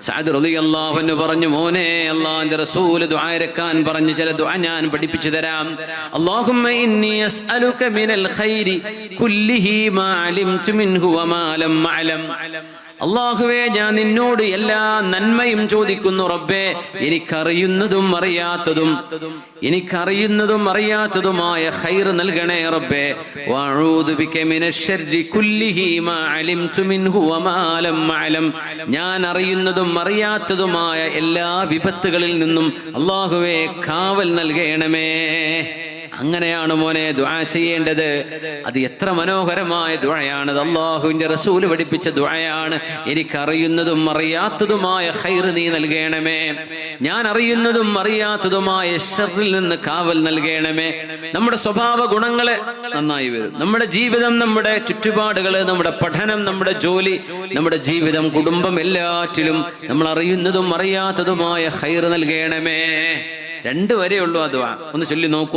Saad റളിയല്ലാഹു അൻഹു പറഞ്ഞു, മോനെ, അല്ലാഹുവിന്റെ റസൂൽ ദുആ ഇറക്കാൻ പറഞ്ഞു ചില ദുആ ഞാൻ പഠിപ്പിച്ചു തരാം. അല്ലാഹുമ്മ ഇന്നി അസ്അലുക മിനൽ ഖൈരി കുല്ലിഹി മാ അലിംതു മിൻഹു വമാ ലം അഅലം. അല്ലാഹുവേ, ഞാൻ നിന്നോട് എല്ലാ നന്മയും ചോദിക്കുന്നു റബ്ബേ, എനിക്കറിയുന്നതും അറിയാത്തതുമായ ഖൈർ നൽകണേ റബ്ബേ. വഅഊദു ബിക മിനശ്ശർരി കുല്ലിഹി മാ അലിംതു മിൻഹു വമാ ലം അഅലം. ഞാൻ അറിയുന്നതും അറിയാത്തതുമായ എല്ലാ വിപത്തുകളിൽ നിന്നും അല്ലാഹുവേ കാവൽ നൽകണമേ. അങ്ങനെയാണ് മോനെ ദുആ ചെയ്യേണ്ടത്. അത് എത്ര മനോഹരമായ ദുആയാണ്. അത് അല്ലാഹുവിന്റെ റസൂൽ പഠിപ്പിച്ച ദുആയാണ്. എനിക്കറിയുന്നതും അറിയാത്തതുമായ ഖൈർ നീ നൽകണമേ. ഞാൻ അറിയുന്നതും അറിയാത്തതുമായ ശർറിൽ നിന്ന് കാവൽ നൽകണമേ. നമ്മുടെ സ്വഭാവ ഗുണങ്ങളെ നന്നായി വരും. നമ്മുടെ ജീവിതം, നമ്മുടെ ചുറ്റുപാടുകള്, നമ്മുടെ പഠനം, നമ്മുടെ ജോലി, നമ്മുടെ ജീവിതം, കുടുംബം, എല്ലാറ്റിലും നമ്മൾ അറിയുന്നതും അറിയാത്തതുമായ ഖൈർ നൽകണമേ. 2 വരെയുള്ളൂ ആ ദുആ. ഒന്ന് ചൊല്ലി നോക്കൂ.